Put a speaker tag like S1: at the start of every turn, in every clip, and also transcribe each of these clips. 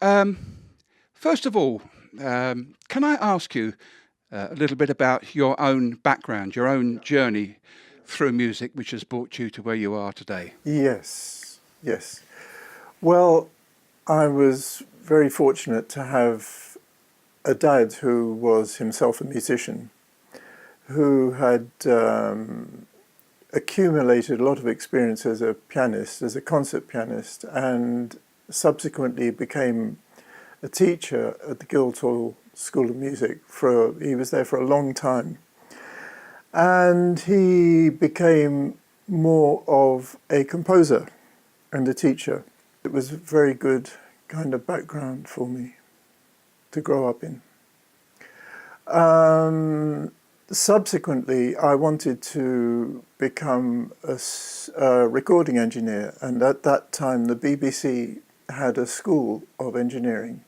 S1: Um, First of all, can I ask you a little bit about your own background, your own journey through music, which has brought you to where you are today?
S2: Yes, yes. Well, I was very fortunate to have a dad who was himself a musician, who had accumulated a lot of experience as a pianist, as a concert pianist, and subsequently became a teacher at the Guildhall School of Music. He was there for a long time, and he became more of a composer and a teacher. It was a very good kind of background for me to grow up in. Subsequently, I wanted to become a recording engineer, and at that time the BBC had a school of engineering.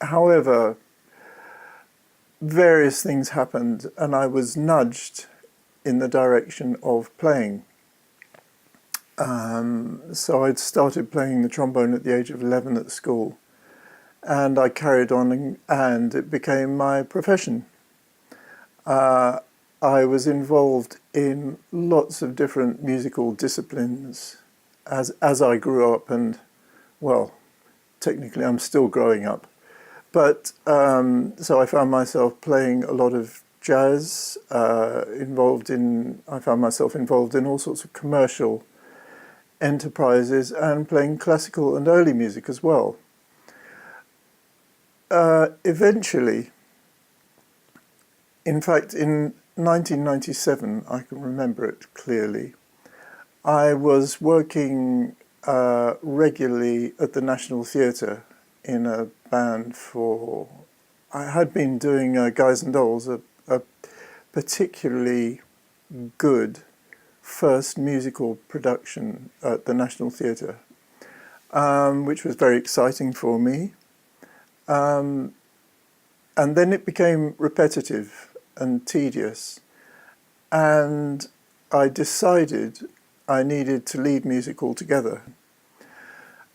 S2: However, various things happened, and I was nudged in the direction of playing. So I'd started playing the trombone at the age of 11 at school, and I carried on, and it became my profession. I was involved in lots of different musical disciplines as I grew up, and well, technically I'm still growing up. But so I found myself playing a lot of jazz, I found myself involved in all sorts of commercial enterprises and playing classical and early music as well. Eventually, in fact, in 1997, I can remember it clearly, I was working regularly at the National Theatre in a band I had been doing Guys and Dolls, a particularly good first musical production at the National Theatre, which was very exciting for me. And then it became repetitive and tedious, and I decided I needed to leave music altogether.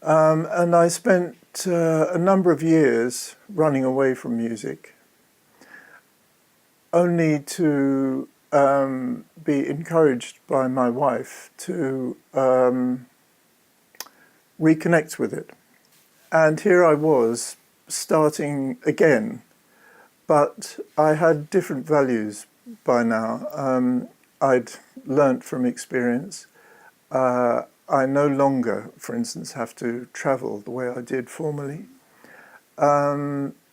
S2: And I spent a number of years running away from music, only to be encouraged by my wife to reconnect with it. And here I was, starting again, but I had different values by now. I'd learnt from experience. I no longer, for instance, have to travel the way I did formerly,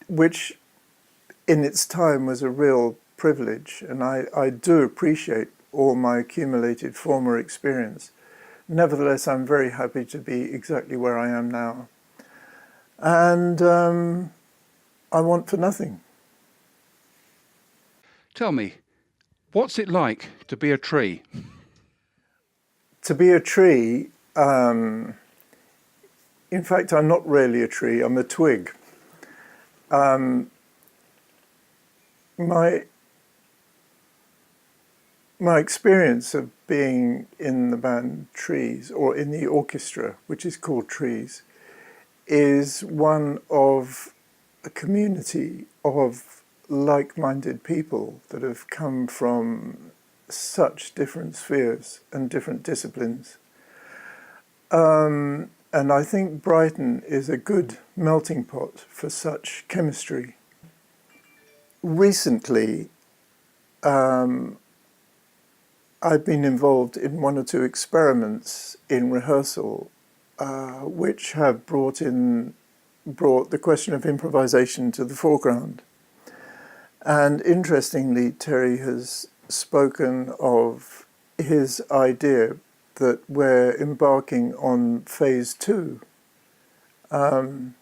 S2: which in its time was a real privilege, and I do appreciate all my accumulated former experience. Nevertheless, I'm very happy to be exactly where I am now. And I want for nothing.
S1: Tell me, what's it like to be a tree?
S2: To be a tree, in fact, I'm not really a tree, I'm a twig. My experience of being in the band Trees, or in the orchestra, which is called Trees, is one of a community of like-minded people that have come from such different spheres and different disciplines. And I think Brighton is a good melting pot for such chemistry. Recently, I've been involved in one or two experiments in rehearsal which have brought the question of improvisation to the foreground. And interestingly, Terry has spoken of his idea that we're embarking on phase 2. And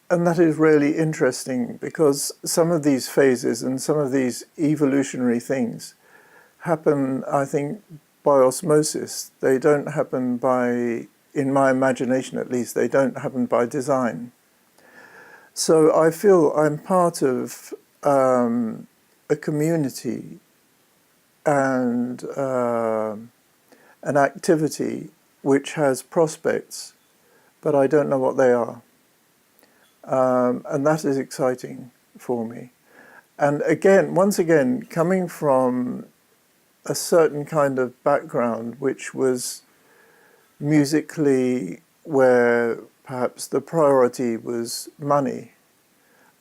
S2: that is really interesting, because some of these phases and some of these evolutionary things happen, I think, by osmosis. They don't happen by, in my imagination at least, they don't happen by design. So I feel I'm part of a community and an activity which has prospects but I don't know what they are. And that is exciting for me. And again, once again, coming from a certain kind of background, which was musically where perhaps the priority was money,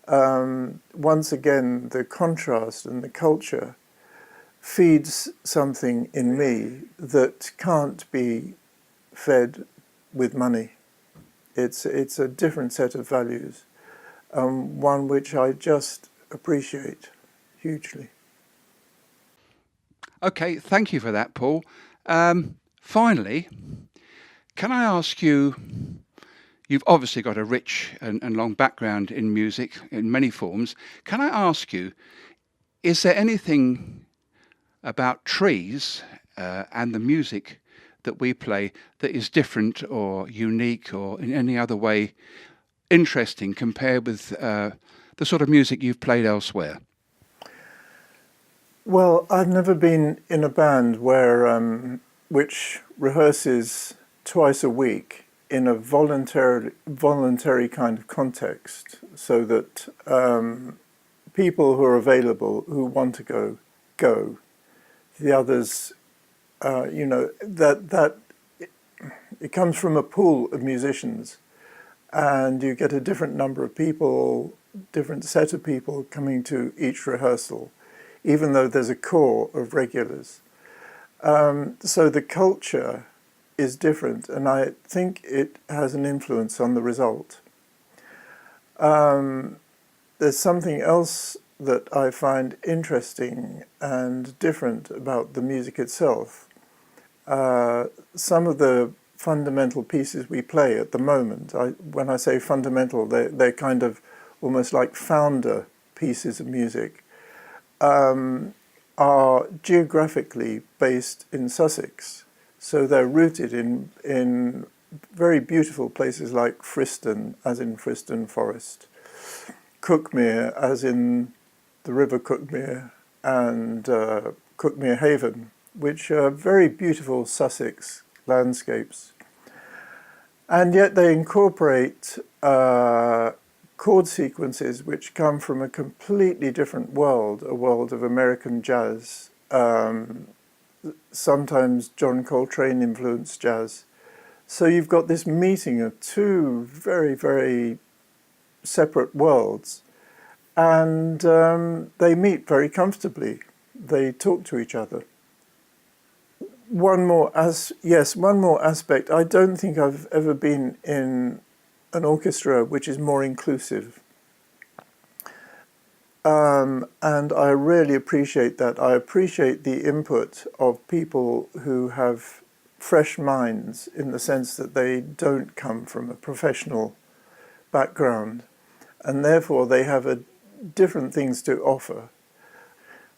S2: once again, the contrast and the culture feeds something in me that can't be fed with money. It's a different set of values, one which I just appreciate hugely.
S1: Okay, thank you for that, Paul. Finally, can I ask you, you've obviously got a rich and long background in music in many forms. Can I ask you, is there anything about trees and the music that we play that is different or unique or in any other way interesting compared with the sort of music you've played elsewhere?
S2: Well, I've never been in a band which rehearses twice a week in a voluntary kind of context, so that people who are available, who want to go. The others, that it comes from a pool of musicians, and you get a different number of people, different set of people coming to each rehearsal, even though there's a core of regulars. So the culture is different, and I think it has an influence on the result. There's something else that I find interesting and different about the music itself. Some of the fundamental pieces we play at the moment, when I say fundamental, they're kind of almost like founder pieces of music, are geographically based in Sussex. So they're rooted in very beautiful places like Friston, as in Friston Forest, Cuckmere, as in the River Cuckmere, and Cuckmere Haven, which are very beautiful Sussex landscapes. And yet they incorporate chord sequences which come from a completely different world, a world of American jazz, sometimes John Coltrane influenced jazz. So you've got this meeting of two very, very separate worlds, and they meet very comfortably. They talk to each other. One more aspect. I don't think I've ever been in an orchestra which is more inclusive. And I really appreciate that. I appreciate the input of people who have fresh minds, in the sense that they don't come from a professional background, and therefore they have different things to offer.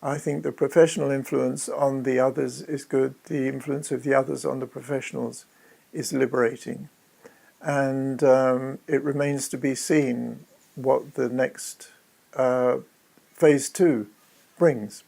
S2: I think the professional influence on the others is good. The influence of the others on the professionals is liberating. And it remains to be seen what the next phase 2 brings.